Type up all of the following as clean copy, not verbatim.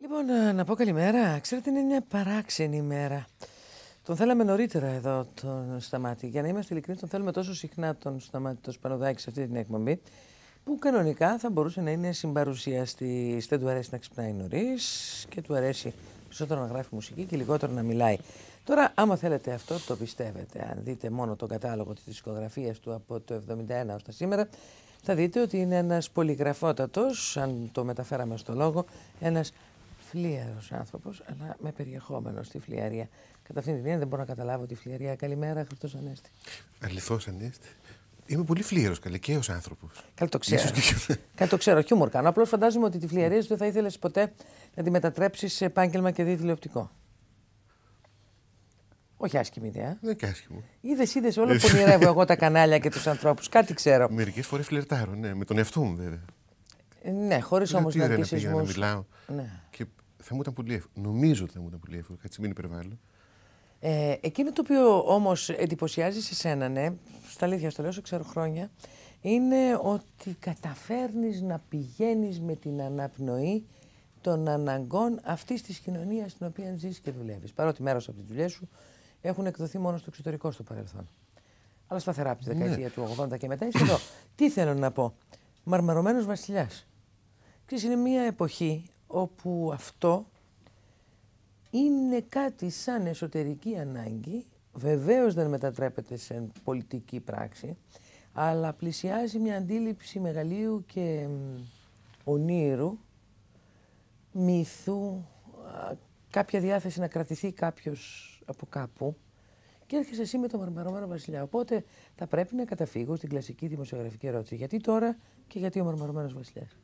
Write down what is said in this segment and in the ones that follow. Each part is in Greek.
Λοιπόν, να πω καλημέρα. Ξέρετε, είναι μια παράξενη ημέρα. Τον θέλαμε νωρίτερα εδώ, τον Σταμάτη. Για να είμαστε ειλικρινείς, τον θέλουμε τόσο συχνά τον Σταμάτη, τον Σπανοδάκη, σε αυτή την εκπομπή, που κανονικά θα μπορούσε να είναι συμπαρουσιαστής. Δεν του αρέσει να ξυπνάει νωρίς και του αρέσει περισσότερο να γράφει μουσική και λιγότερο να μιλάει. Τώρα, άμα θέλετε αυτό, το πιστεύετε. Αν δείτε μόνο τον κατάλογο της δισκογραφίας του από το 1971 ως τα σήμερα, θα δείτε ότι είναι ένας πολυγραφότατος, αν το μεταφέραμε στο λόγο, ένας φλίαρος άνθρωπος, αλλά με περιεχόμενο στη φλιαρία. Κατά αυτήν την έννοια δεν μπορώ να καταλάβω τη φλιαρία. Καλημέρα, Χριστός Ανέστη. Αληθώς, Ανέστη. Είμαι πολύ φλίαρος, καλικαίος άνθρωπος. Καλή το ξέρω. Καλή το ξέρω, χιούμορ κάνω. Απλώς φαντάζομαι ότι τη φλιαρία σου δεν θα ήθελες ποτέ να τη μετατρέψεις σε επάγγελμα και δει τηλεοπτικό. Όχι άσχημη ιδέα. Δεν είναι άσχημο. Είδες όλο που ονειρεύω εγώ τα κανάλια και τους ανθρώπους. Κάτι ξέρω. Μερικές φορές φλερτάρω, ναι, με τον εαυτό μου βέβαια. Ναι, χωρίς όμως να αρχίσεις να μιλάω. Ναι. Και θα μου ήταν πολύ εύκολο. Νομίζω ότι θα μου ήταν πολύ εύκολο. Κάτσε, μην υπερβάλλω. Εκείνο το οποίο όμως εντυπωσιάζει σε σένα, ναι, στα αλήθεια στο λέω, σε ξέρω χρόνια, είναι ότι καταφέρνεις να πηγαίνεις με την αναπνοή των αναγκών αυτής της κοινωνίας στην οποία ζεις και δουλεύεις. Παρότι μέρος από τις δουλειές σου έχουν εκδοθεί μόνο στο εξωτερικό στο παρελθόν. Αλλά σταθερά από τη δεκαετία του 80 και μετά είσαι εδώ. Τι θέλω να πω. Μαρμαρωμένος βασιλιάς. Ξέρεις, είναι μια εποχή όπου αυτό είναι κάτι σαν εσωτερική ανάγκη. Βεβαίως δεν μετατρέπεται σε πολιτική πράξη, αλλά πλησιάζει μια αντίληψη μεγαλείου και ονείρου, μύθου, κάποια διάθεση να κρατηθεί κάποιος από κάπου και έρχεσαι εσύ με τον μαρμαρωμένο βασιλιά. Οπότε θα πρέπει να καταφύγω στην κλασική δημοσιογραφική ερώτηση. Γιατί τώρα και γιατί ο μαρμαρωμένος βασιλιάς.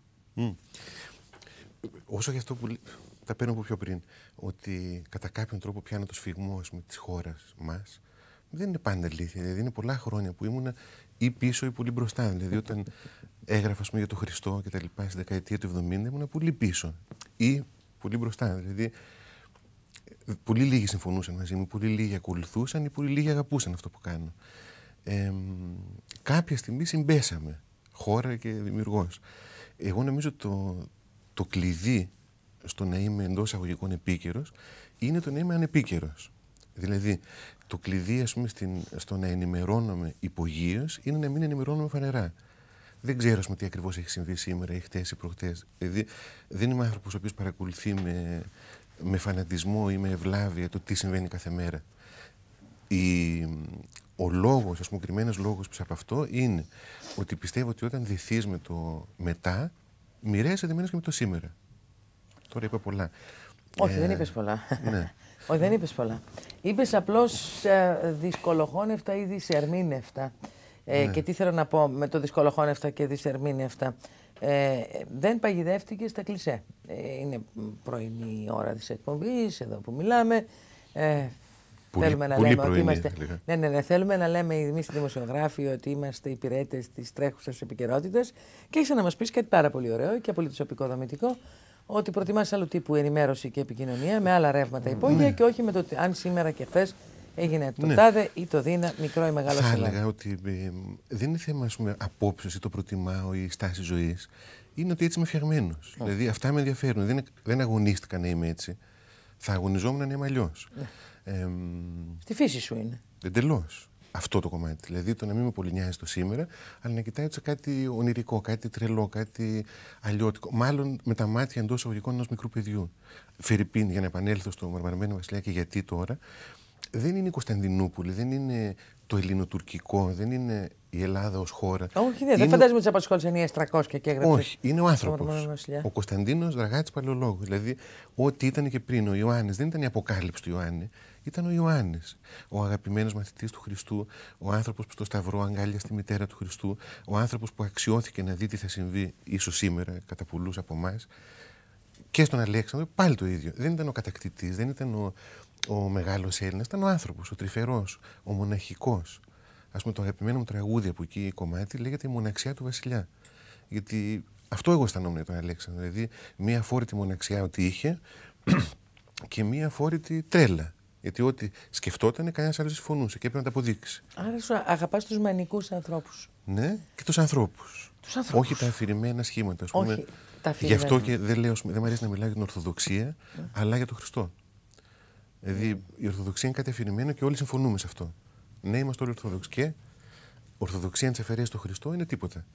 Όσο για αυτό που τα παίρνω από πιο πριν, ότι κατά κάποιον τρόπο πιάνω το σφιγμό της χώρας μας, δεν είναι πάντα αλήθεια. Δηλαδή είναι πολλά χρόνια που ήμουν ή πίσω ή πολύ μπροστά. Δηλαδή όταν έγραφα για τον Χριστό και τα λοιπά στη δεκαετία του 70 ήμουν πολύ πίσω ή πολύ μπροστά. Δηλαδή πολύ λίγοι συμφωνούσαν μαζί μου, πολύ λίγοι ακολουθούσαν ή πολύ λίγοι αγαπούσαν αυτό που κάνω. Κάποια στιγμή συμπέσαμε, χώρα και δημιουργός. Εγώ νομίζω το κλειδί στο να είμαι εντός αγωγικών επίκαιρος είναι το να είμαι ανεπίκαιρος. Δηλαδή, το κλειδί, ας πούμε, στο να ενημερώνομαι υπογείως είναι να μην ενημερώνομαι φανερά. Δεν ξέρω, τι ακριβώς έχει συμβεί σήμερα ή χτες ή προχτές. Δηλαδή, δεν είμαι άνθρωπος ο οποίος παρακολουθεί με φανατισμό ή με ευλάβεια το τι συμβαίνει κάθε μέρα. Ο λόγος, ο συγκεκριμένος λόγος πίσω από αυτό είναι ότι πιστεύω ότι όταν ντυθείς με το μετά, μοιράζεσαι μένεις και με το σήμερα. Τώρα είπα πολλά. Όχι, δεν είπες πολλά. Ναι. Όχι, δεν είπες πολλά. Είπες απλώς δυσκολοχώνευτα ή δυσερμήνευτα. Και τι θέλω να πω με το δυσκολοχώνευτα και δυσερμήνευτα. Δεν παγιδεύτηκε στα κλισέ. Είναι πρωινή ώρα της εκπομπής, εδώ που μιλάμε. Θέλουμε να λέμε ότι είμαστε. Ναι, θέλουμε να λέμε εμείς οι δημοσιογράφοι ότι είμαστε υπηρέτες της τρέχουσας επικαιρότητας και έχεις να μας πεις κάτι πάρα πολύ ωραίο και απολύτως επικοδομητικό, ότι προτιμάς άλλου τύπου ενημέρωση και επικοινωνία με άλλα ρεύματα υπόγεια και όχι με το αν σήμερα και χθες έγινε το τάδε ή το δίνα, μικρό ή μεγάλο σελίδα. Θα έλεγα ότι δεν είναι θέμα απόψεως ή το προτιμάω ή στάση ζωής. Είναι ότι έτσι είμαι φτιαγμένος. Δηλαδή αυτά με ενδιαφέρουν. Δεν αγωνίστηκα να είμαι έτσι. Θα αγωνιζόμουν να είμαι αλλιώς. Στη φύση σου είναι. Εντελώς. Αυτό το κομμάτι. Δηλαδή το να μην με πολύ νοιάζει το σήμερα, αλλά να κοιτάει κάτι ονειρικό, κάτι τρελό, κάτι αλλιώτικο. Μάλλον με τα μάτια εντός εισαγωγικών ενός μικρού παιδιού. Φερρυπίν, για να επανέλθω στο μαρμαρωμένο βασιλιά και γιατί τώρα, δεν είναι η Κωνσταντινούπολη, δεν είναι το ελληνοτουρκικό, δεν είναι η Ελλάδα ως χώρα. Όχι, δεν φαντάζομαι ότι σε απασχόλησε η 300 και έγραψε. Όχι, είναι ο άνθρωπος. Ο Κωνσταντίνος Δραγάτης Παλαιολόγου. Δηλαδή, ό,τι ήταν και πριν ο Ιωάννης, δεν ήταν η αποκάλυψη του Ιωάννη, ήταν ο Ιωάννης. Ο αγαπημένος μαθητής του Χριστού, ο άνθρωπος που στο Σταυρό αγκάλιασε τη μητέρα του Χριστού, ο άνθρωπος που αξιώθηκε να δει τι θα συμβεί ίσως σήμερα κατά πολλούς από εμάς. Και στον Αλέξανδρο πάλι το ίδιο. Δεν ήταν ο κατακτητής, δεν ήταν ο μεγάλος Έλληνας, ήταν ο άνθρωπος, ο τρυφερός, ο μοναχικός. Ας πούμε, το αγαπημένο μου τραγούδι από εκεί κομμάτι λέγεται «Η μοναξιά του βασιλιά». Γιατί αυτό εγώ αισθανόμουν για τον Αλέξανδρο. Δηλαδή, μία αφόρητη μοναξιά ότι είχε και μία αφόρητη τρέλα. Γιατί ό,τι σκεφτόταν, κανένα άλλο δεν συμφωνούσε και έπρεπε να τα αποδείξει. Άρα σου αγαπάς τους μανικούς ανθρώπους. Ναι, και τους ανθρώπους. Όχι τα αφηρημένα σχήματα. Ας πούμε. Όχι τα αφηρημένα. Γι' αυτό και δεν μου αρέσει να μιλάω για την Ορθοδοξία, αλλά για τον Χριστό. Δηλαδή η Ορθοδοξία είναι κάτι αφηρημένο και όλοι συμφωνούμε σε αυτό. Ναι, είμαστε όλοι Ορθόδοξοι. Και Ορθοδοξία, αν τη αφαιρέσει στον Χριστό, είναι τίποτα.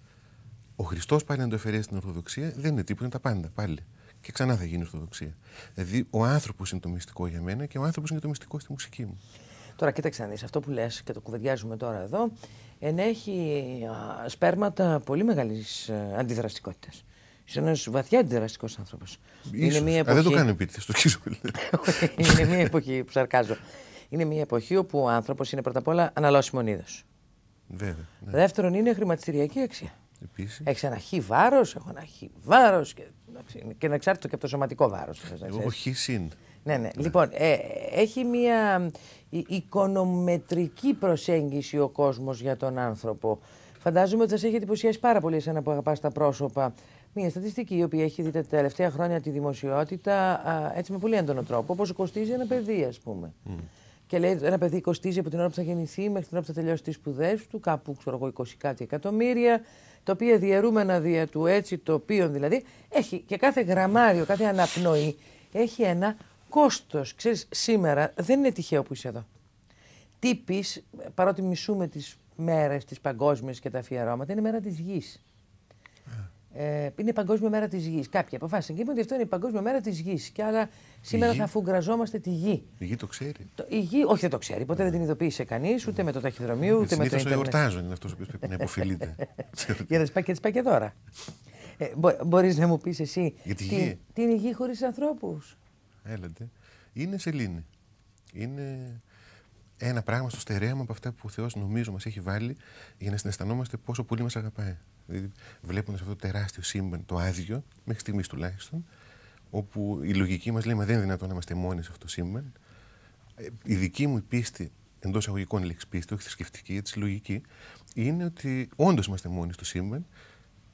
Ο Χριστός πάλι να το αφαιρέσει στην Ορθοδοξία δεν είναι τίποτα, είναι τα πάντα πάλι. Και ξανά θα γίνει Ορθοδοξία. Δηλαδή ο άνθρωπος είναι το μυστικό για μένα και ο άνθρωπος είναι το μυστικό στη μουσική μου. Τώρα κοίταξε να δεις, αυτό που λες και το κουβεντιάζουμε τώρα εδώ, ενέχει σπέρματα πολύ μεγάλης αντιδραστικότητας. Είσαι ένας βαθιά αντιδραστικός άνθρωπος. Είναι μια εποχή... δεν το κάνω επίτηδες, το αρχίζω. Είναι μια εποχή που σαρκάζω. Είναι μια εποχή όπου ο άνθρωπος είναι πρώτα απ' όλα αναλώσιμον είδος. Βέβαια. Ναι. Δεύτερον, είναι χρηματιστηριακή αξία. Επίσης. Έχεις ένα χ βάρος, έχω ένα χ βάρος και ανεξάρτητο και από το σωματικό βάρος. Εγώ χ συν. Ναι. Λοιπόν, έχει μια οικονομετρική προσέγγιση ο κόσμος για τον άνθρωπο. Φαντάζομαι ότι σας έχει εντυπωσιάσει πάρα πολύ εσένα που αγαπάς τα πρόσωπα. Μια στατιστική η οποία έχει δει τα τελευταία χρόνια τη δημοσιότητα έτσι με πολύ έντονο τρόπο, όπως κοστίζει ένα παιδί, ας πούμε. Και λέει ένα παιδί κοστίζει από την ώρα που θα γεννηθεί μέχρι την ώρα που θα τελειώσει τις σπουδές του, κάπου ξέρω εγώ 20 κάτι εκατομμύρια, τα οποία διαιρούμενα δια του έτσι, το οποίο δηλαδή έχει και κάθε γραμμάριο, κάθε αναπνοή έχει ένα κόστος. Ξέρεις, σήμερα δεν είναι τυχαίο που είσαι εδώ. Τύπης, παρότι μισούμε τις μέρες, τις παγκόσμιες και τα αφιερώματα, είναι μέρα της γης. Είναι η Παγκόσμια Μέρα της Γης. Κάποιοι αποφάσισαν και είπαν ότι αυτό είναι η Παγκόσμια Μέρα της Γης. Και άρα σήμερα θα αφουγκραζόμαστε τη Γη. Η Γη το ξέρει. Η Γη, όχι, δεν το ξέρει. Ποτέ δεν την ειδοποίησε κανείς, ούτε με το ταχυδρομείο, ούτε με το Ιντερνετ. Εορτάζουν είναι αυτός ο οποίος πρέπει να υποφελείται. Για να σπάει και τώρα. Μπορείς να μου πεις εσύ τι είναι η Γη χωρίς ανθρώπους? Έλατε. Είναι σελήνη. Είναι ένα πράγμα στο στερέαμα από αυτά που ο Θεός νομίζω μας έχει βάλει για να συναισθανόμαστε πόσο πολύ μας αγαπάει. Δηλαδή, βλέποντας αυτό το τεράστιο σύμπαν, το άδειο, μέχρι στιγμής τουλάχιστον, όπου η λογική μας λέει: μα δεν είναι δυνατόν να είμαστε μόνοι σε αυτό το σύμπαν. Η δική μου πίστη, εντός εισαγωγικών λέξη πίστη, όχι θρησκευτική, έτσι λογική, είναι ότι όντως είμαστε μόνοι στο σύμπαν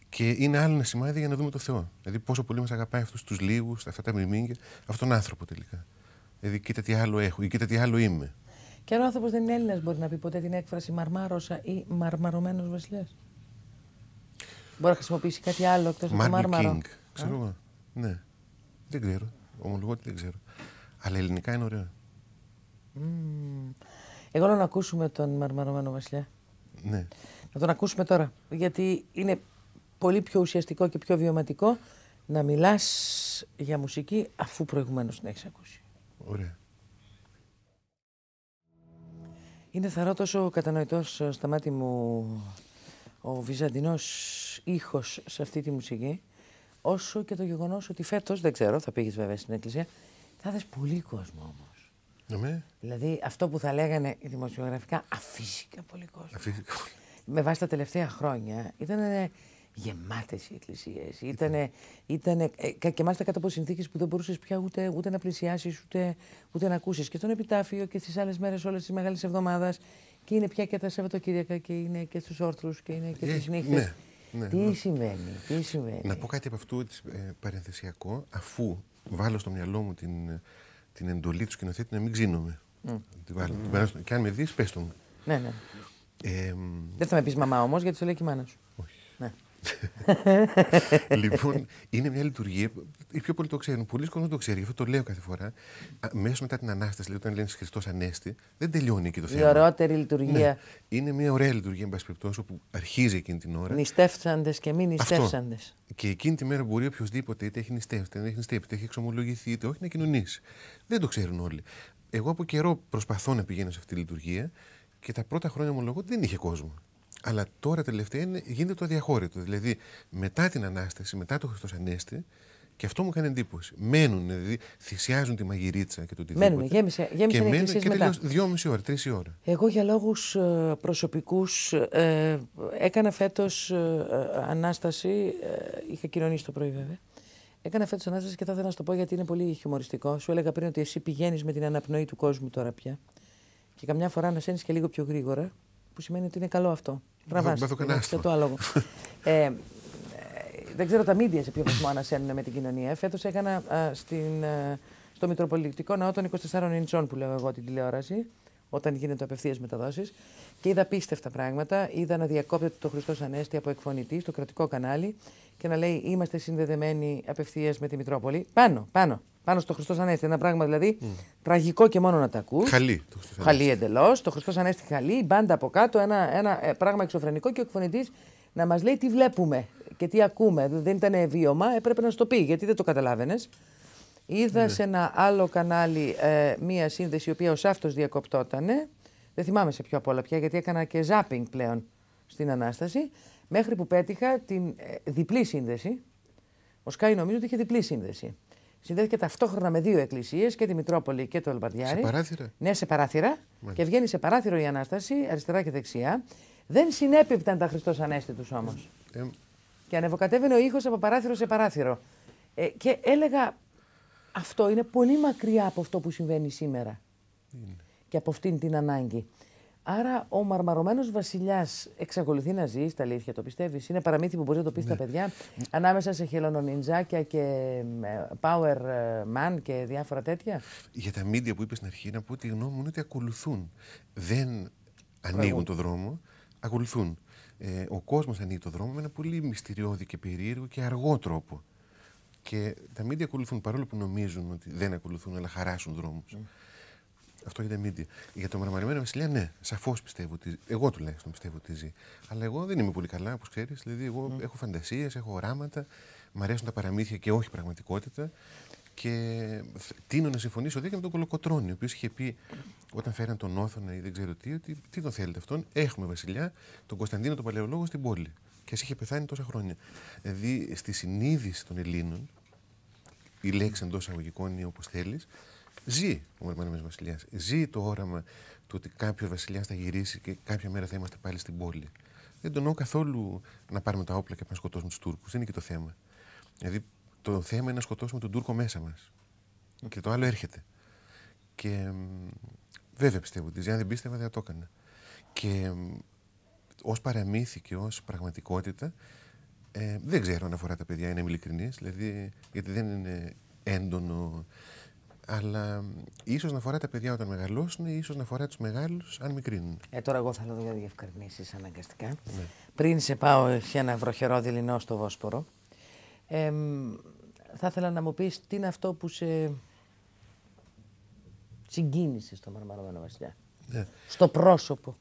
και είναι άλλο ένα σημάδι για να δούμε το Θεό. Δηλαδή, πόσο πολύ μας αγαπάει αυτούς τους λίγους, αυτά τα μιμήνια, αυτόν τον άνθρωπο τελικά. Δηλαδή, κοίτα τι άλλο έχω ή κοίτα τι άλλο είμαι. Και αν ο άνθρωπος δεν είναι Έλληνας, μπορεί να πει ποτέ την έκφραση μαρμάρωσα ή μαρμαρωμένος βασιλιάς? Μπορεί να χρησιμοποιήσει κάτι άλλο εκτός από το μάρμαρο? King, ξέρω εγώ. Ναι. Δεν ξέρω. Ομολογώ ότι δεν ξέρω. Αλλά ελληνικά είναι ωραίο. Εγώ να ακούσουμε τον μαρμαρωμένο βασιλιά. Ναι. Να τον ακούσουμε τώρα. Γιατί είναι πολύ πιο ουσιαστικό και πιο βιωματικό να μιλάς για μουσική αφού προηγουμένως την έχεις ακούσει. Ωραία. Είναι θαρώ τόσο κατανοητός στα μάτια μου ο βυζαντινός ήχος σε αυτή τη μουσική, όσο και το γεγονός ότι φέτος, δεν ξέρω, θα πήγες βέβαια στην εκκλησία, θα δεις πολύ κόσμο όμως. Ναι. Δηλαδή αυτό που θα λέγανε οι δημοσιογραφικά αφύσικα πολύ κόσμο. Με βάση τα τελευταία χρόνια ήταν γεμάτες οι εκκλησίες. Και μάλιστα κάτω από συνθήκες που δεν μπορούσες πια ούτε να πλησιάσεις ούτε να ακούσεις. Και στον επιτάφιο και στις άλλες μέρες όλες τις μεγάλες εβδομάδας. Και είναι πια και τα Σαββατοκύριακα και είναι και στους όρθρους και είναι και στις νύχτες. Ναι. Τι σημαίνει. Να πω κάτι από αυτού παρενθεσιακό, αφού βάλω στο μυαλό μου την εντολή του σκηνοθέτη να μην ξύνομαι. Και αν με δεις, πες το μου. Ναι. Δεν θα με πεις μαμά όμως, γιατί το λέει και η μάνα σου. Όχι. Ναι. Λοιπόν, είναι μια λειτουργία. Οι πιο πολλοί το ξέρουν. Πολλοί κόσμοι το ξέρουν. Γι' αυτό το λέω κάθε φορά. Μέσω μετά την Ανάσταση, δηλαδή, όταν λένε Χριστός Ανέστη, δεν τελειώνει εκεί το θέμα. Η ωραιότερη λειτουργία. Ναι. Είναι μια ωραία λειτουργία, εν πάση περιπτώσει, όπου αρχίζει εκείνη την ώρα. Νηστεύσαντες και μη νηστεύσαντες. Και εκείνη τη μέρα μπορεί οποιοδήποτε είτε έχει νηστεύσει, είτε δεν έχει νηστεύσει, είτε έχει εξομολογηθεί, είτε όχι να κοινωνήσει. Δεν το ξέρουν όλοι. Εγώ από καιρό προσπαθώ να πηγαίνω σε αυτή τη λειτουργία και τα πρώτα χρόνια ομολογώ ότι δεν είχε κόσμο. Αλλά τώρα τελευταία γίνεται το αδιαχώρητο. Δηλαδή μετά την Ανάσταση, μετά το Χριστός Ανέστη, και αυτό μου έκανε εντύπωση. Μένουν, δηλαδή θυσιάζουν τη μαγειρίτσα και το οτιδήποτε. Μένουν, γέμισαν οι εκκλησίες μετά. Και τελείως 2,5 ώρα, 3 ώρα. Εγώ για λόγους προσωπικούς έκανα φέτος Ανάσταση, είχα κοινωνήσει το πρωί βέβαια. Έκανα φέτος Ανάσταση και θα ήθελα να σου το πω γιατί είναι πολύ χιουμοριστικό. Σου έλεγα πριν ότι εσύ πηγαίνεις με την αναπνοή του κόσμου τώρα πια. Και καμιά φορά ανασένεις και λίγο πιο γρήγορα, που σημαίνει ότι είναι καλό αυτό. Μπαθοκανάστρο. Το άλογο. Δεν ξέρω τα μίντια σε ποιο βαθμό ανασένουν με την κοινωνία. Φέτος έκανα στο Μητροπολιτικό Ναό των 24 Ιντσών που λέω εγώ την τηλεόραση, όταν γίνεται απευθείας μεταδόσεις, και είδα απίστευτα πράγματα. Είδα να διακόπτεται το Χριστός Ανέστη από εκφωνητή στο κρατικό κανάλι και να λέει: είμαστε συνδεδεμένοι απευθείας με τη Μητρόπολη. Πάνω στο Χριστός Ανέστη. Ένα πράγμα δηλαδή τραγικό και μόνο να τα ακούς. Χαλί εντελώς. Το Χριστός Ανέστη χαλί, η μπάντα από κάτω, ένα πράγμα εξωφρενικό και ο εκφωνητής να μας λέει τι βλέπουμε και τι ακούμε. Δεν ήταν βίωμα, έπρεπε να σου το πει, γιατί δεν το καταλάβαινες. Είδα σε ένα άλλο κανάλι μία σύνδεση η οποία ως αυτός διακοπτότανε. Δεν θυμάμαι σε ποιο απ' όλα πια, γιατί έκανα και ζάπινγκ πλέον στην Ανάσταση. Μέχρι που πέτυχα την διπλή σύνδεση. Ο Σκάι νομίζω ότι είχε διπλή σύνδεση. Συνδέθηκε ταυτόχρονα με δύο εκκλησίες, και τη Μητρόπολη και το Ελμπαρδιάρι. Σε παράθυρα. Ναι, σε παράθυρα. Και βγαίνει σε παράθυρο η Ανάσταση, αριστερά και δεξιά. Δεν συνέπιπταν τα Χριστός Ανέστη τους όμως. Και ανεβοκατέβαινε ο ήχος από παράθυρο σε παράθυρο. Και έλεγα, αυτό είναι πολύ μακριά από αυτό που συμβαίνει σήμερα. Και από αυτήν την ανάγκη. Άρα ο μαρμαρωμένος βασιλιάς εξακολουθεί να ζει, στα αλήθεια το πιστεύεις? Είναι παραμύθι που μπορεί να το πει στα παιδιά, ανάμεσα σε χελωνονιντζάκια και power man και διάφορα τέτοια. Για τα media που είπες στην αρχή, να πω ότι η γνώμη μου είναι ότι ακολουθούν. Δεν ανοίγουν το δρόμο, ακολουθούν. Ο κόσμος ανοίγει το δρόμο με ένα πολύ μυστηριώδη και περίεργο και αργό τρόπο. Και τα media ακολουθούν, παρόλο που νομίζουν ότι δεν ακολουθούν, αλλά χαράσουν δρόμους. Αυτό για τα media. Για το μαρμαρωμένο βασιλιά, ναι, σαφώς πιστεύω ότι. Εγώ τουλάχιστον πιστεύω ότι ζει. Αλλά εγώ δεν είμαι πολύ καλά, όπως ξέρεις. Δηλαδή, εγώ έχω φαντασίες, έχω οράματα, μ' αρέσουν τα παραμύθια και όχι πραγματικότητα. Και τείνω να συμφωνήσω και με τον Κολοκοτρώνη, ο οποίος είχε πει, όταν φέραν τον Όθωνα ή δεν ξέρω τι, ότι τι τον θέλετε αυτόν. Έχουμε βασιλιά, τον Κωνσταντίνο τον Παλαιολόγο στην πόλη. Και ας είχε πεθάνει τόσα χρόνια. Δηλαδή, στη συνείδηση των Ελλήνων, η λέξη εντός εισαγωγικών ή όπως θέλεις, ζει ο μαρμαρωμένος βασιλιάς. Ζει το όραμα του ότι κάποιος βασιλιάς θα γυρίσει και κάποια μέρα θα είμαστε πάλι στην πόλη. Δεν τον εννοώ καθόλου να πάρουμε τα όπλα και να σκοτώσουμε τους Τούρκους. Δεν είναι και το θέμα. Δηλαδή, το θέμα είναι να σκοτώσουμε τον Τούρκο μέσα μας. Και το άλλο έρχεται. Και βέβαια πιστεύω ότι αν δεν πίστευα δεν θα το έκανα. Και ως παραμύθι και ως πραγματικότητα, δεν ξέρω αν αφορά τα παιδιά, είναι ειλικρινής, δηλαδή, γιατί δεν είναι έντονο. Αλλά ίσως να αφορά τα παιδιά όταν μεγαλώσουν, ή ίσως να αφορά τους μεγάλους αν μικρύνουν. Τώρα εγώ θέλω να διευκρινίσεις αναγκαστικά. Ναι. Πριν σε πάω σε ένα βροχερό δειλινό στο Βόσπορο, θα ήθελα να μου πεις τι είναι αυτό που σε συγκίνησε στο μαρμαρωμένο βασιλιά. Ναι. Στο πρόσωπο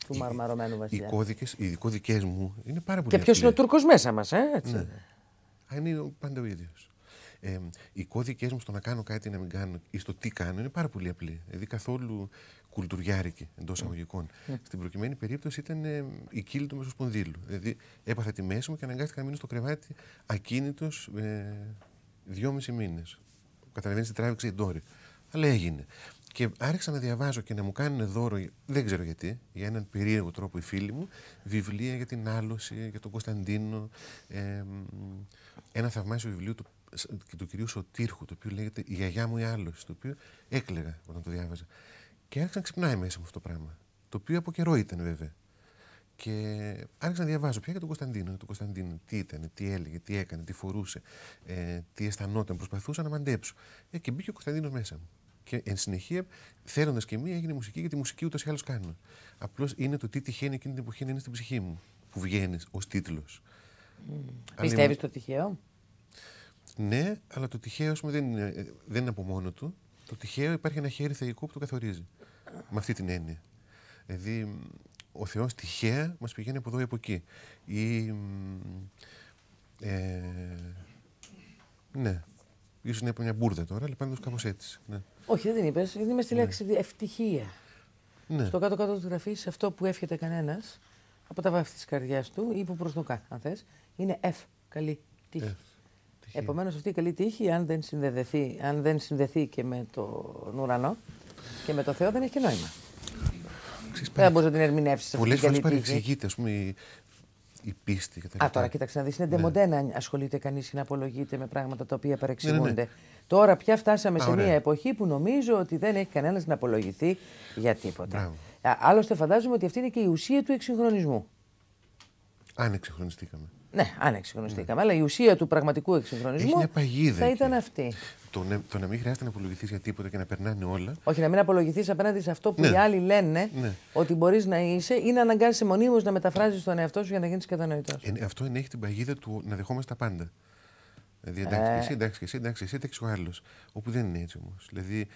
του μαρμαρωμένου βασιλιά. Οι δικές μου είναι πάρα πολύ. Και ποιος είναι ο Τούρκος μέσα μας, έτσι. Ναι. Είναι πάντα ο ίδιος. Οι κώδικες μου στο να κάνω κάτι ή να μην κάνω ή στο τι κάνω είναι πάρα πολύ απλή. Δηλαδή καθόλου κουλτουριάρικη εντός αγωγικών. Στην προκειμένη περίπτωση ήταν η κύλη του μεσοσπονδύλου. Δηλαδή έπαθα τη μέση μου και αναγκάστηκα να μείνω στο κρεβάτι ακίνητος 2,5 μήνες. Καταλαβαίνεις, τράβηξε η ντόρη. Αλλά έγινε. Και άρχισα να διαβάζω και να μου κάνουν δώρο, δεν ξέρω γιατί, για έναν περίεργο τρόπο οι φίλοι μου, βιβλία για την άλωση, για τον Κωνσταντίνο. Ένα θαυμάσιο βιβλίο του κυρίου Σωτήρχου, το οποίο λέγεται «Η γιαγιά μου η άλωση», το οποίο έκλαιγα όταν το διάβαζα. Και άρχισα να ξυπνάει μέσα μου αυτό το πράγμα. Το οποίο από καιρό ήταν βέβαια. Και άρχισα να διαβάζω πια για τον Κωνσταντίνο. Τον Κωνσταντίνο, τι ήταν, τι έλεγε, τι έκανε, τι φορούσε, τι αισθανόταν. Προσπαθούσα να μαντέψω. Και μπήκε ο Κωνσταντίνος μέσα μου. Και εν συνεχεία, θέλοντας και μία, έγινε μουσική, γιατί μουσική ούτως ή άλλως κάνω. Απλώς είναι το τι τυχαίνει εκείνη την εποχή να είναι στην ψυχή μου, που βγαίνει ως τίτλος. Πιστεύεις το τυχαίο? Ναι, αλλά το τυχαίο δεν είναι από μόνο του. Το τυχαίο υπάρχει ένα χέρι θεϊκό που το καθορίζει. Με αυτή την έννοια. Δηλαδή, ο Θεός τυχαία μας πηγαίνει από εδώ ή από εκεί. Ή, ναι. Ίσως να είπα μια μπουρδα τώρα, αλλά πάντως κάπως έτσι. Ναι. Όχι, δεν είπες. Είμαι στη λέξη ευτυχία. Ναι. Στο κάτω-κάτω της γραφής, αυτό που εύχεται κανένας από τα βάθη της καρδιάς του ή που προσδοκά, αν θες, είναι καλή τύχη. Επομένως, αυτή η καλή τύχη, αν δεν συνδεθεί και με τον ουρανό και με το Θεό, δεν έχει και νόημα. Δεν μπορείς να την ερμηνεύσεις αυτή την καλή τύχη. Πολλές φορές παρεξηγείται, ας πούμε, η πίστη. Τώρα κοίταξε να δεις, είναι ντεμοντέ να ασχολείται κανείς ή να απολογείται με πράγματα τα οποία παρεξηγούνται. Ναι. Τώρα πια φτάσαμε σε μια εποχή που νομίζω ότι δεν έχει κανένας να απολογηθεί για τίποτα. Άλλωστε, φαντάζομαι ότι αυτή είναι και η ουσία του εξυγχρονισμού. Αν εξυγχρονιστήκαμε. Ναι, αν εξυγχρονιστήκαμε. Αλλά η ουσία του πραγματικού εξυγχρονισμού θα ήταν αυτή. Το να μην χρειάζεται να απολογηθείς για τίποτα και να περνάνε όλα. Όχι, να μην απολογηθείς απέναντι σε αυτό που οι άλλοι λένε ότι μπορείς να είσαι ή να αναγκάζεσαι μονίμως να μεταφράζεις τον εαυτό σου για να γίνεις κατανοητός. Αυτό ενέχει την παγίδα του να δεχόμαστε τα πάντα. Δηλαδή, εντάξει και εσύ, ο άλλος. Όπου δεν είναι έτσι όμως. Δηλαδή,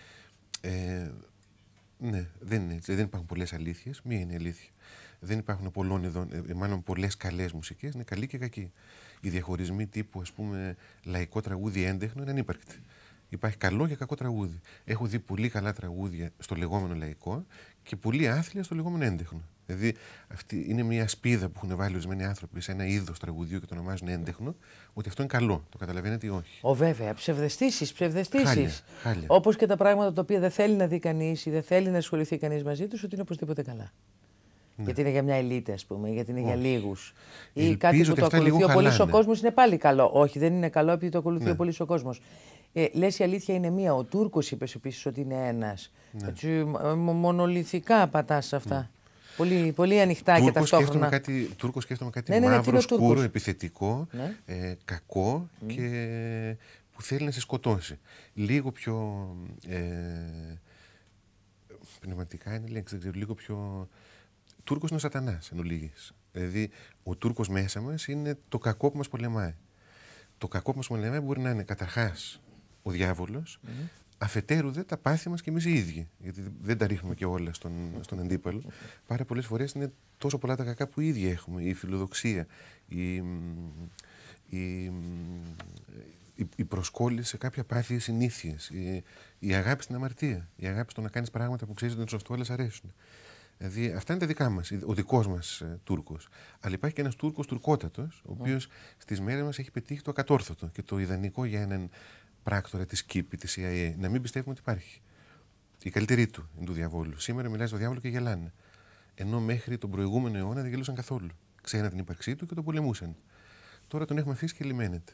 ναι, δεν είναι έτσι. Δεν υπάρχουν πολλές αλήθειες. Μία είναι η αλήθεια. Δεν υπάρχουν μάλλον πολλές καλές μουσικές. Είναι καλή και κακή. Οι διαχωρισμοί τύπου, ας πούμε, λαϊκό τραγούδι έντεχνο είναι ανύπαρκτοι. Υπάρχει καλό και κακό τραγούδι. Έχω δει πολύ καλά τραγούδια στο λεγόμενο λαϊκό και πολύ άθλια στο λεγόμενο έντεχνο. Δηλαδή, αυτή είναι μια σπίδα που έχουν βάλει ορισμένοι άνθρωποι σε ένα είδος τραγουδιού και το ονομάζουν έντεχνο, ότι αυτό είναι καλό. Το καταλαβαίνετε ή όχι. Βέβαια, ψευδαισθήσεις. Όπως και τα πράγματα τα οποία δεν θέλει να δει κανείς ή δεν θέλει να ασχοληθεί κανείς μαζί τους, ότι είναι οπωσδήποτε καλά. Ναι. Γιατί είναι για μια ελίτ, ας πούμε, γιατί είναι για λίγους. Ή κάτι που το ακολουθεί ο πολύς ο κόσμος είναι πάλι καλό. Όχι, δεν είναι καλό επειδή το ακολουθεί ο πολύς ο κόσμος. Λες η αλήθεια είναι μία. Ο Τούρκος είπε επίσης ότι είναι ένας. Ναι. Έτσι, μονολυθικά πατάς σε αυτά. Πολύ, πολύ ανοιχτά και ταυτόχρονα. Τούρκο σκέφτομαι κάτι μαύρο, σκούρο, επιθετικό, κακό και που θέλει να σε σκοτώσει. Λίγο πιο πνευματικά είναι λέξη, δεν ξέρω, λίγο πιο... Τούρκος είναι ο σατανάς, εν ολίγης. Δηλαδή, ο Τούρκος μέσα μας είναι το κακό που μας πολεμάει. Το κακό που μας πολεμάει μπορεί να είναι καταρχάς ο διάβολος, αφετέρου δε τα πάθη μας και εμείς οι ίδιοι. Γιατί δεν τα ρίχνουμε και όλα στον αντίπαλο. Πάρα πολλές φορές είναι τόσο πολλά τα κακά που οι ίδιοι έχουμε. Η φιλοδοξία, η προσκόλληση σε κάποια πάθη ή συνήθειες, η αγάπη στην αμαρτία, η αγάπη στο να κάνεις πράγματα που ξέρεις ότι είναι σωστό αλλά σ' αρέσουν. Δηλαδή, αυτά είναι τα δικά μας, ο δικός μας Τούρκος. Αλλά υπάρχει και ένας Τούρκος τουρκότατος, ο οποίος στις μέρες μας έχει πετύχει το ακατόρθωτο και το ιδανικό για έναν πράκτορα της ΚΙΠ, της CIA, να μην πιστεύουμε ότι υπάρχει. Η καλύτερη του είναι του διαβόλου. Σήμερα μιλάει στο διάβολο και γελάνε. Ενώ μέχρι τον προηγούμενο αιώνα δεν γελούσαν καθόλου. Ξέραν την ύπαρξή του και τον πολεμούσαν. Τώρα τον έχουμε αφήσει και λιμένεται.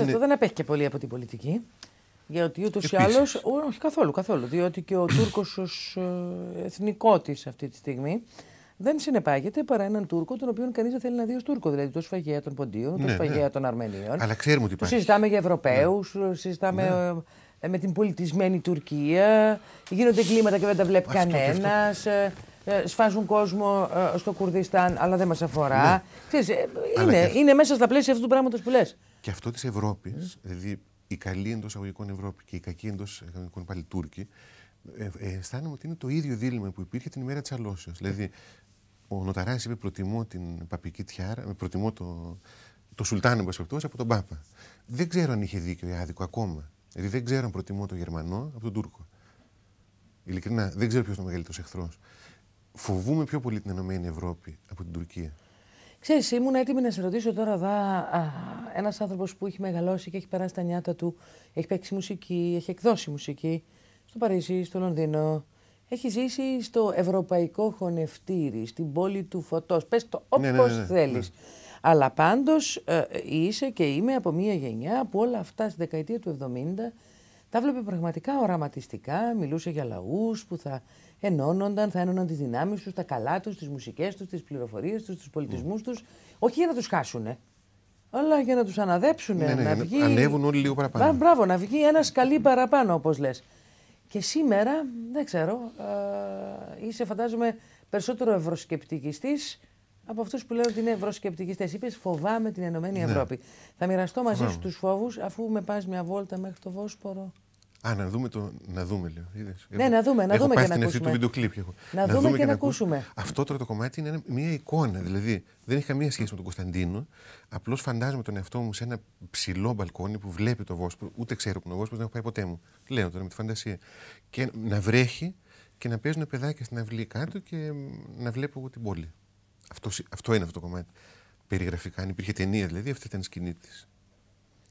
Αυτό δεν απέχει και πολύ από την πολιτική. Γιατί ούτως ή άλλως, όχι καθόλου, διότι και ο Τούρκος ως εθνικότης αυτή τη στιγμή δεν συνεπάγεται παρά έναν Τούρκο, τον οποίο κανείς δεν θέλει να δει ως Τούρκο. Δηλαδή το σφαγέα των Ποντίων, το σφαγέα των Αρμενίων. Αλλά ξέρουμε ότι υπάρχει. Συζητάμε για Ευρωπαίους, συζητάμε με την πολιτισμένη Τουρκία. Γίνονται εγκλήματα και δεν τα βλέπει κανένας. Σφάζουν κόσμο στο Κουρδιστάν, αλλά δεν μας αφορά. Ξέρεις, είναι μέσα στα πλαίσια αυτού του πράγματος που λες. Και αυτό της Ευρώπης, δηλαδή η καλή εντός αγωγικών Ευρώπη και η κακή εντός αγωγικών πάλι Τούρκοι, αισθάνομαι ότι είναι το ίδιο δίλημμα που υπήρχε την ημέρα της αλώσεως. Δηλαδή, ο Νοταράς είπε: προτιμώ την παπική τιάρα, προτιμώ το Σουλτάνο από τον Πάπα. Δεν ξέρω αν είχε δίκιο ή άδικο ακόμα. Δηλαδή, δεν ξέρω αν προτιμώ τον Γερμανό από τον Τούρκο. Ειλικρινά, δεν ξέρω ποιος είναι ο μεγαλύτερος εχθρός. Φοβούμαι πιο πολύ την Ενωμένη Ευρώπη από την Τουρκία. Ξέρεις, ήμουν έτοιμη να σε ρωτήσω τώρα ένας άνθρωπος που έχει μεγαλώσει και έχει περάσει τα νιάτα του, έχει παίξει μουσική, έχει εκδώσει μουσική στο Παρίσι, στο Λονδίνο, έχει ζήσει στο ευρωπαϊκό χωνευτήρι, στην πόλη του φωτός. Πες το όπως θέλεις. Ναι. Αλλά πάντως είσαι και είμαι από μια γενιά που όλα αυτά στη δεκαετία του 70 τα βλέπε πραγματικά οραματιστικά, μιλούσε για λαούς που θα ενώνονταν, θα ένωναν τις δυνάμεις τους, τα καλά τους, τις μουσικές τους, τις πληροφορίες τους, τους πολιτισμούς τους, όχι για να τους χάσουνε, αλλά για να τους αναδέψουνε, να βγει... Ανέβουν όλοι λίγο παραπάνω. Μπράβο, να βγει ένα σκαλί παραπάνω, όπως λες. Και σήμερα, δεν ξέρω, είσαι φαντάζομαι περισσότερο ευρωσκεπτικιστής από αυτούς που λένε ότι είναι ευρωσκεπτικιστές. Είπες φοβάμαι την Ενωμένη Ευρώπη. Θα μοιραστώ μαζί σου τους φόβους, αφού με πας μια βόλτα μέχρι το Βόσπορο. Να δούμε, λέω. Είδες. Ναι, να δούμε και να ακούσουμε. Του βιντεοκλίπ. Να δούμε και να ακούσουμε. Αυτό τώρα το κομμάτι είναι μια εικόνα. Δηλαδή δεν έχει καμία σχέση με τον Κωνσταντίνο. Απλώς φαντάζομαι τον εαυτό μου σε ένα ψηλό μπαλκόνι που βλέπει το Βόσπορο. Ούτε ξέρω που είναι ο Βόσπορος, δεν έχω πάει ποτέ μου. Λέω τώρα με τη φαντασία. Και να βρέχει και να παίζουν παιδάκια στην αυλή κάτω και να βλέπω εγώ την πόλη. Αυτό είναι αυτό το κομμάτι. Περιγραφικά, αν υπήρχε ταινία δηλαδή, αυτή ήταν η σκηνή της.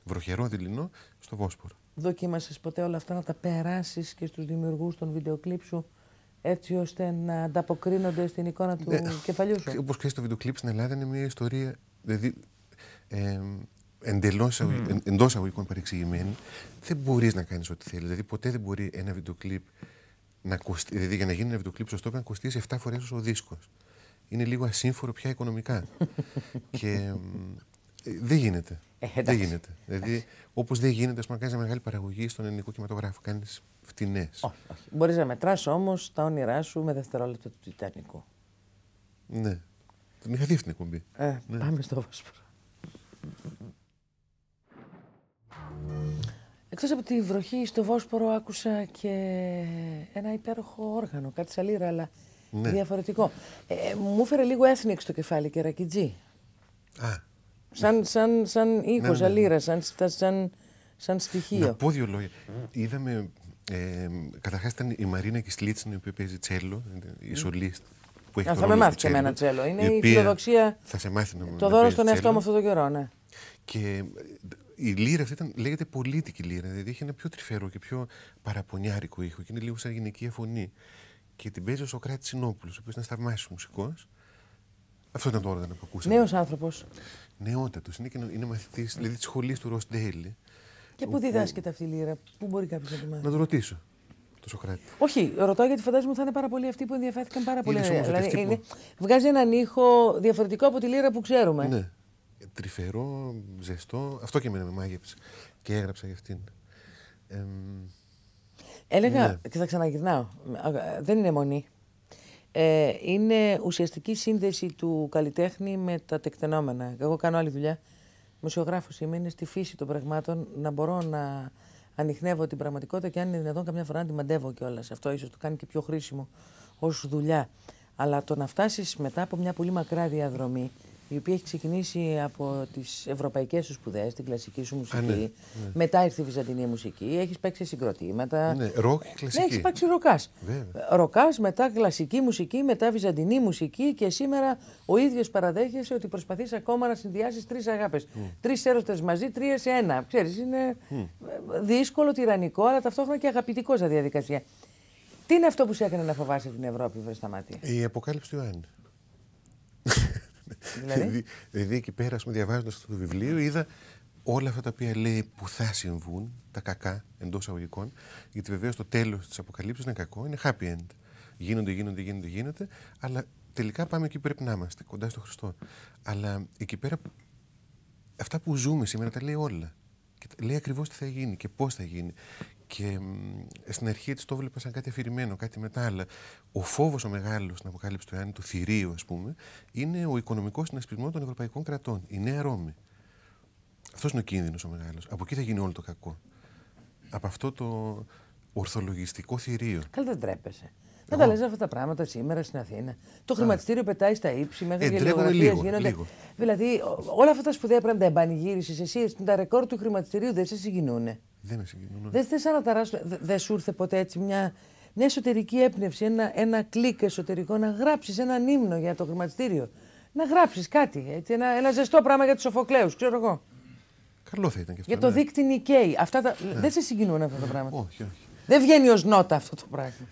Βροχερό, δειλινό, στο Βόσπορο. Δοκίμασες ποτέ όλα αυτά να τα περάσεις και στους δημιουργούς των βιντεοκλίπ σου, έτσι ώστε να ανταποκρίνονται στην εικόνα του κεφαλιού σου? Όπως ξέρεις, το βιντεοκλίπ στην Ελλάδα είναι μια ιστορία, δηλαδή εντός αγωγικών παρεξηγημένη. Δεν μπορείς να κάνεις ό,τι θέλεις. Δηλαδή, ποτέ δεν μπορεί ένα βιντεοκλίπ να κοστίσει. Δηλαδή, για να γίνει ένα βιντεοκλίπ σωστό, πρέπει να κοστίσει 7 φορές όσο ο δίσκος. Είναι λίγο ασύμφορο πια οικονομικά. Και Δεν γίνεται. Δεν γίνεται. Δηλαδή, όπως δεν γίνεται, ας πούμε, να κάνεις μια μεγάλη παραγωγή στον ελληνικό κινηματογράφο. Κάνεις φτηνές. Όχι. Μπορείς να μετράς όμως τα όνειρά σου με δευτερόλεπτα του Τιτανικού. Ναι. Την είχα δει αυτήν την εκπομπή. Ναι. Πάμε στο Βόσπορο. Εκτός από τη βροχή στο Βόσπορο άκουσα και ένα υπέροχο όργανο, κάτι σαν λύρα, αλλά διαφορετικό. Μου έφερε λίγο Ethnic στο κεφάλι και Ρακιτζή. Σαν ήχο, σαν λύρα, σαν στοιχείο. Να πω δύο λόγια. Είδαμε, καταρχάς ήταν η Μαρίνα Κισλίτσιν, η οποία παίζει τσέλο, η σολίστ. Θα με μάθει και εμένα τσέλο. Είναι η φιλοδοξία. Θα σε μάθει να το δώρο στον εαυτό μου αυτόν τον καιρό, ναι. Και η λύρα αυτή λέγεται πολίτικη λύρα. Δηλαδή είχε ένα πιο τρυφερό και πιο παραπονιάρικο ήχο. Και είναι λίγο σαν γυναικεία φωνή. Και την παίζει ο Σωκράτης Συνόπουλος, ο οποίος ήταν θαυμάσιος μουσικός. Αυτό ήταν το όργανο που ακούσαμε. Νέος άνθρωπος. Νεότατος. Είναι μαθητής δηλαδή, της σχολής του Ροστ Ντέιλι. Και πού διδάσκεται αυτή η λύρα, πού μπορεί κάποιος να τη μάθει? Να το ρωτήσω. Το Σωκράτη. Όχι, ρωτάω γιατί φαντάζομαι ότι θα είναι πάρα πολλοί αυτοί που ενδιαφέρθηκαν πάρα πολύ. Δηλαδή, βγάζει έναν ήχο διαφορετικό από τη λύρα που ξέρουμε. Ναι. Τρυφερό, ζεστό. Αυτό και εμένα με μάγεψε. Και έγραψα για αυτήν. Έλεγα και θα ξαναγυρνάω. Δεν είναι μονή. Είναι ουσιαστική σύνδεση του καλλιτέχνη με τα τεκτενόμενα. Εγώ κάνω άλλη δουλειά. Μουσιογράφος είμαι. Είναι στη φύση των πραγμάτων να μπορώ να ανιχνεύω την πραγματικότητα και αν είναι δυνατόν καμιά φορά να τη μαντεύω κιόλας. Αυτό ίσως το κάνει και πιο χρήσιμο ως δουλειά. Αλλά το να φτάσεις μετά από μια πολύ μακρά διαδρομή, η οποία έχει ξεκινήσει από τις ευρωπαϊκές σου σπουδές, την κλασική σου μουσική. Μετά ήρθε η βυζαντινή μουσική, έχεις παίξει συγκροτήματα. Ναι, ροκ και κλασική. Ναι, έχεις παίξει ροκάς. Ροκάς, μετά κλασική μουσική, μετά βυζαντινή μουσική και σήμερα ο ίδιος παραδέχεσαι ότι προσπαθείς ακόμα να συνδυάσεις τρεις αγάπες. Τρεις έρωτες μαζί, τρία σε ένα. Ξέρεις, είναι δύσκολο, τυραννικό, αλλά ταυτόχρονα και αγαπητικό σαν διαδικασία. Τι είναι αυτό που σε έκανε να φοβάσαι την Ευρώπη, βρε Σταμάτη? Η αποκάλυψη του Ιωάννη. Δηλαδή εκεί πέρα, διαβάζοντας αυτό το βιβλίο, είδα όλα αυτά τα οποία λέει που θα συμβούν, τα κακά εντός εισαγωγικών, γιατί βεβαίως το τέλος της αποκαλύψης είναι κακό, είναι happy end. Γίνονται, αλλά τελικά πάμε εκεί που πρέπει να είμαστε, κοντά στο Χριστό. Αλλά εκεί πέρα, αυτά που ζούμε σήμερα τα λέει όλα. Και λέει ακριβώς τι θα γίνει και πώς θα γίνει. Και στην αρχή έτσι το έβλεπα σαν κάτι αφηρημένο, κάτι μετά, αλλά ο φόβος ο μεγάλος στην αποκάλυψη του Ιωάννη, του θηρίου, ας πούμε, είναι ο οικονομικός συνασπισμός των ευρωπαϊκών κρατών, η Νέα Ρώμη. Αυτός είναι ο κίνδυνος ο μεγάλος. Από εκεί θα γίνει όλο το κακό. Από αυτό το ορθολογιστικό θηρίο. Καλά, δεν τρέπεσαι. Να τα λες αυτά τα πράγματα σήμερα στην Αθήνα. Το χρηματιστήριο πετάει στα ύψη, μέχρι και γελιογραφίες γίνονται. Λίγο. Δηλαδή, όλα αυτά τα σπουδαία πράγματα επανηγύρισες εσύ, τα ρεκόρ του χρηματιστηρίου δεν σε συγκινούνε? Δεν με συγκινούν. Δεν θες να ταράσουν. Δεν σου ήρθε ποτέ έτσι μια εσωτερική έμπνευση, ένα κλικ εσωτερικό, να γράψεις έναν ύμνο για το χρηματιστήριο? Να γράψεις κάτι, έτσι, ένα ζεστό πράγμα για τους Σοφοκλέους, ξέρω εγώ. Καλό θα ήταν και αυτό. Για το δίκτυ Νικαίη. Δεν σε συγκινούν αυτά τα πράγματα? Όχι. Δεν βγαίνει ως νότα αυτό το πράγμα.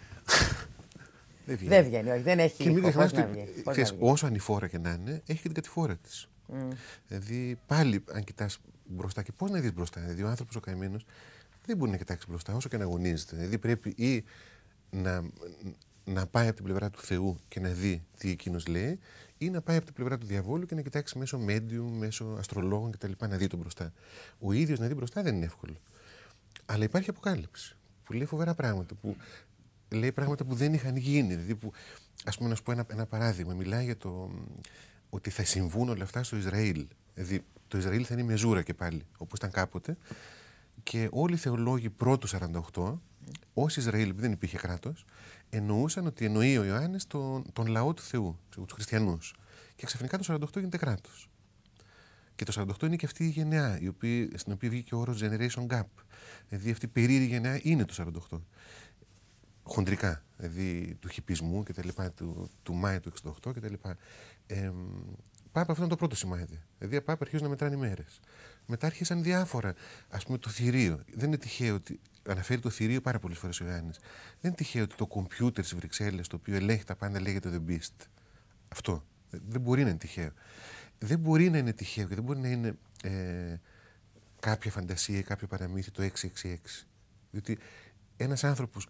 Δεν βγαίνει, όχι, δεν έχει. Και μην ξεχνάς ότι όσο ανηφόρα και να είναι, έχει και την κατηφόρα της. Δηλαδή, πάλι, αν κοιτάς μπροστά, και πώς να δεις μπροστά? Δηλαδή, ο άνθρωπος ο καημένος δεν μπορεί να κοιτάξει μπροστά, όσο και να αγωνίζεται. Δηλαδή, πρέπει ή να πάει από την πλευρά του Θεού και να δει τι εκείνος λέει, ή να πάει από την πλευρά του διαβόλου και να κοιτάξει μέσω medium, μέσω αστρολόγων κτλ. Να δει τον μπροστά. Ο ίδιος να δει μπροστά δεν είναι εύκολο. Αλλά υπάρχει αποκάλυψη που λέει φοβερά πράγματα. Που λέει πράγματα που δεν είχαν γίνει. Δηλαδή που, ας πούμε, να σου πω ένα παράδειγμα. Μιλάει για το ότι θα συμβούν όλα αυτά στο Ισραήλ. Δηλαδή το Ισραήλ θα είναι η μεζούρα και πάλι, όπως ήταν κάποτε. Και όλοι οι θεολόγοι πρώτου 48, ως Ισραήλ που δεν υπήρχε κράτος, εννοούσαν ότι εννοεί ο Ιωάννης τον λαό του Θεού, τους χριστιανούς. Και ξαφνικά το 48 γίνεται κράτος. Και το 48 είναι και αυτή η γενεά, στην οποία βγήκε ο όρος Generation Gap. Δηλαδή αυτή η περίεργη γενεά είναι το 48. Χοντρικά, δηλαδή του χιπισμού και τα λοιπά, του Μάη του 68 και τα λοιπά. Πάπα, αυτό ήταν το πρώτο σημάδι. Δηλαδή, Πάπα αρχίζουν να μετράνε ημέρες. Μετά άρχισαν διάφορα. Ας πούμε, το θηρίο. Δεν είναι τυχαίο ότι. Αναφέρει το θηρίο πάρα πολλές φορές ο Ιωάννης. Δεν είναι τυχαίο ότι το κομπιούτερ στις Βρυξέλλες, το οποίο ελέγχει τα πάντα, λέγεται The Beast. Αυτό. Δεν μπορεί να είναι τυχαίο. Δεν μπορεί να είναι τυχαίο και δεν μπορεί να είναι κάποια φαντασία ή κάποιο παραμύθι το 666. Διότι ένας άνθρωπος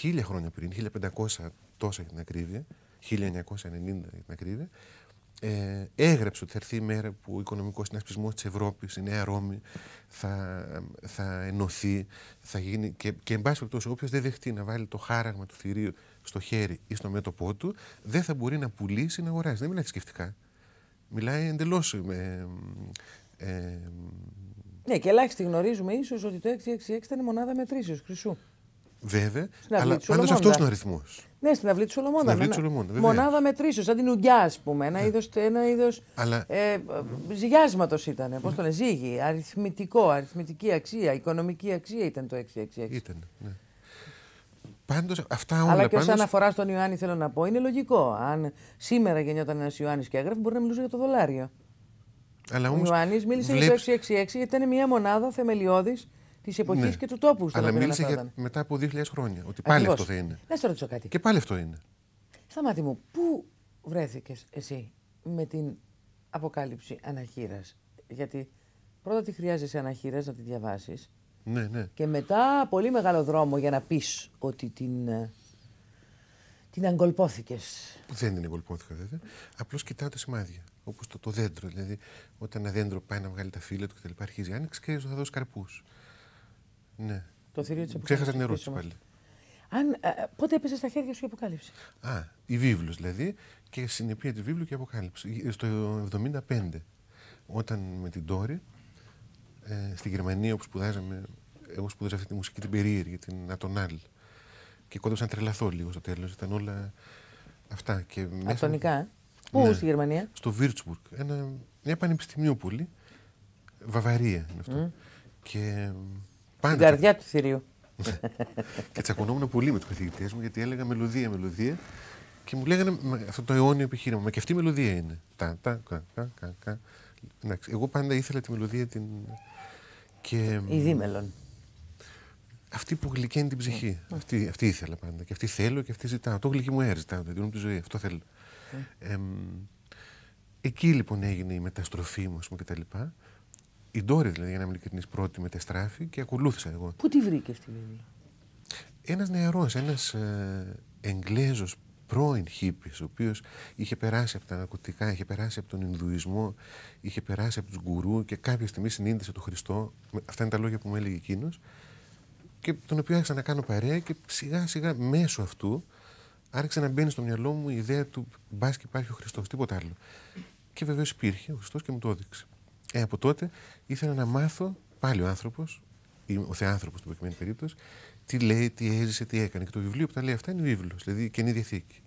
1000 χρόνια πριν, 1500 τόσα για την ακρίβεια, 1990 για την ακρίβεια, έγραψε ότι θα έρθει η μέρα που ο οικονομικός συνασπισμός της Ευρώπης, η Νέα Ρώμη, θα ενωθεί, θα γίνει και εν πάση περιπτώσει, όποιος δεν δεχτεί να βάλει το χάραγμα του θηρίου στο χέρι ή στο μέτωπό του, δεν θα μπορεί να πουλήσει, να αγοράσει. Δεν μιλάει θρησκευτικά. Μιλάει εντελώς ναι, και ελάχιστοι γνωρίζουμε ίσως ότι το 666 ήταν η μονάδα μετρήσεως χρυσού. Βέβαια, αλλά πάντως αυτός είναι ο αριθμός. Ναι, στην αυλή του Σολομώντα. Μονάδα μετρήσεως, σαν την ουγγιά, ας πούμε. Ένα είδος ζυγιάσματος ήταν. Πώς το λένε, ζύγι, αριθμητική αξία, οικονομική αξία ήταν το 666. Ήταν, ναι. Πάντως, αυτά όλα. Αλλά και όσον αφορά στον Ιωάννη, θέλω να πω, είναι λογικό. Αν σήμερα γεννιόταν ένας Ιωάννης και έγραφε, μπορεί να μιλούσε για το δολάριο. Αλλά όμως, ο Ιωάννης μίλησε για το 666 γιατί ήταν μια μονάδα θεμελιώδης της εποχής και του τόπου. Αλλά μίλησε για μετά από 2.000 χρόνια. Ότι πάλι αυτό θα είναι. Να σε ρωτήσω κάτι. Και πάλι αυτό είναι. Σταμάτη μου, πού βρέθηκες εσύ με την Αποκάλυψη Αναχήρας? Γιατί πρώτα τη χρειάζεσαι Αναχήρας να τη διαβάσεις. Ναι, ναι. Και μετά πολύ μεγάλο δρόμο για να πεις ότι την αγκολπώθηκες. Δεν την αγκολπώθηκα βέβαια. Απλώς κοιτάω τα σημάδια. Όπως το δέντρο. Δηλαδή, όταν ένα δέντρο πάει να βγάλει τα φύλλα του και τα λοιπά, αρχίζει άνοιξη και θα δώσει καρπούς. Ναι. Το θηρίο της Αποκάλυψης. Ξέχασα την ερώτηση πάλι. Πότε έπεσε στα χέρια σου η Αποκάλυψη? Η βίβλος δηλαδή, και συνεπία τη βίβλου και η Αποκάλυψη. Στο 1975, όταν με την Τόρη, στη Γερμανία όπου σπουδάζαμε, εγώ σπούδαζα αυτή τη μουσική την περίεργη, την Ατονάλ. Και κόντωσα να τρελαθώ λίγο στο τέλος. Ήταν όλα αυτά. Ατονικά, Πού στη Γερμανία? Στο Βίρτσμπουργκ. Μια πανεπιστημιούπολη. Βαβαρία είναι αυτό. Και στην καρδιά του θηρίου. Και τσακωνόμουν πολύ με τους καθηγητές μου γιατί έλεγα μελωδία. Και μου λέγανε αυτό το αιώνιο επιχείρημα. Μα και αυτή η μελωδία είναι. Εγώ πάντα ήθελα τη μελωδία την. Η δίμελον. Αυτή που γλυκαίνει την ψυχή. Αυτή ήθελα πάντα. Και αυτή θέλω και αυτή ζητάω. Το γλυκί μου έριζα. Το δίνω τη ζωή. Αυτό θέλω. Εκεί λοιπόν έγινε η μεταστροφή μου κτλ. Η Ντόρη, δηλαδή, για να είμαι ειλικρινής, πρώτη μεταστράφη και ακολούθησα εγώ. Πού τη βρήκες τη βιβλία? Ένας νεαρός, ένας Εγγλέζος πρώην χίπης, ο οποίος είχε περάσει από τα ναρκωτικά, είχε περάσει από τον Ινδουισμό, είχε περάσει από τους γκουρού και κάποια στιγμή συνείδησε τον Χριστό. Αυτά είναι τα λόγια που μου έλεγε εκείνος. Και τον οποίο άρχισα να κάνω παρέα και σιγά σιγά μέσω αυτού άρχισε να μπαίνει στο μυαλό μου η ιδέα του μπας και υπάρχει ο Χριστός, τίποτα άλλο. Και βεβαίως υπήρχε ο Χριστός και μου το έδειξε. Από τότε ήθελα να μάθω πάλι ο άνθρωπος, ο θεάνθρωπος στην προκειμένη περίπτωση, τι λέει, τι έζησε, τι έκανε. Και το βιβλίο που τα λέει αυτά είναι βίβλος, δηλαδή η Καινή Διαθήκη.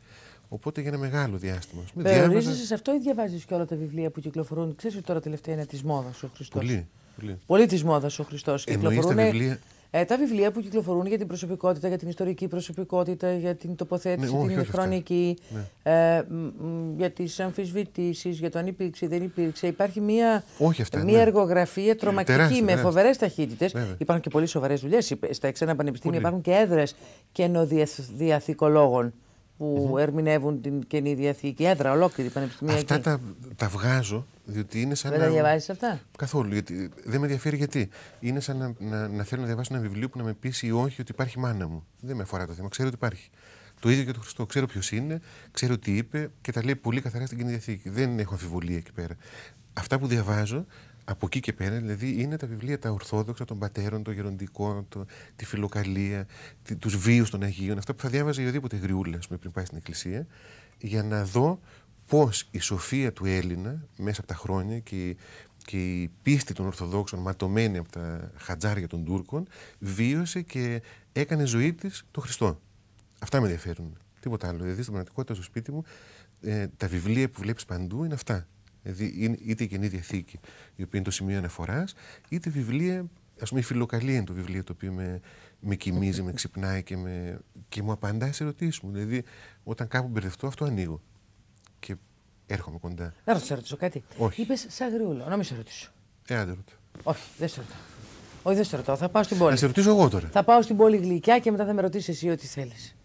Οπότε για ένα μεγάλο διάστημα. Περιορίζεσαι σε αυτό ή διαβάζεις και όλα τα βιβλία που κυκλοφορούν? Ξέρεις ότι τώρα τελευταία είναι της μόδας ο Χριστός. Πολύ της μόδας ο Χριστός. Κυκλοφορούν τα βιβλία. Τα βιβλία που κυκλοφορούν για την προσωπικότητα, για την ιστορική προσωπικότητα, για την τοποθέτηση, την χρονική, για τις αμφισβητήσεις, για το αν υπήρξε ή δεν υπήρξε. Υπάρχει μια εργογραφία τρομακτική με φοβερές ταχύτητες. Υπάρχουν και πολύ σοβαρές δουλειές. Στα ξένα πανεπιστήμια υπάρχουν και έδρες καινοδιαθηκολόγων που ερμηνεύουν την Καινή Διαθήκη. Έδρα ολόκληρη πανεπιστημιακή. Αυτά τα βγάζω, διότι είναι σαν δεν τα διαβάζεις αυτά? Καθόλου. Γιατί δεν με ενδιαφέρει γιατί. Είναι σαν να θέλω να διαβάσω ένα βιβλίο που να με πείσει ή όχι ότι υπάρχει μάνα μου. Δεν με αφορά το θέμα. Ξέρω ότι υπάρχει. Το ίδιο και τον Χριστό. Ξέρω ποιος είναι, ξέρω τι είπε και τα λέει πολύ καθαρά στην Καινή Διαθήκη. Δεν έχω αμφιβολία εκεί πέρα. Αυτά που διαβάζω από εκεί και πέρα, δηλαδή, είναι τα βιβλία τα ορθόδοξα των πατέρων, το γεροντικό, τη φιλοκαλία, τους βίους των Αγίων, αυτά που θα διάβαζε οποιοδήποτε γριούλα πριν πάει στην εκκλησία, για να δω πώς η σοφία του Έλληνα μέσα από τα χρόνια και η πίστη των Ορθοδόξων, ματωμένη από τα χατζάρια των Τούρκων, βίωσε και έκανε ζωή της το Χριστό. Αυτά με ενδιαφέρουν. Τίποτα άλλο. Δηλαδή, στην πραγματικότητα, στο σπίτι μου, τα βιβλία που βλέπεις παντού είναι αυτά. Δηλαδή, είτε η Καινή Διαθήκη, η οποία είναι το σημείο αναφοράς, είτε βιβλία, ας πούμε, η φιλοκαλία είναι το βιβλίο το οποίο με κοιμίζει, με ξυπνάει και μου απαντάει σε ερωτήσεις μου. Δηλαδή, όταν κάπου μπερδευτώ, αυτό ανοίγω. Και έρχομαι κοντά. Να σε ρωτήσω κάτι. Όχι. Είπες σαν γριούλα, να μην σε ρωτήσω. Άντε ρωτώ. Όχι, δεν σε ρωτάω. Όχι, δεν σε ρωτάω. Θα πάω στην πόλη. Να σε ρωτήσω εγώ τώρα. Θα πάω στην πόλη γλυκιά και μετά θα με ρωτήσεις εσύ ό,τι θέλεις.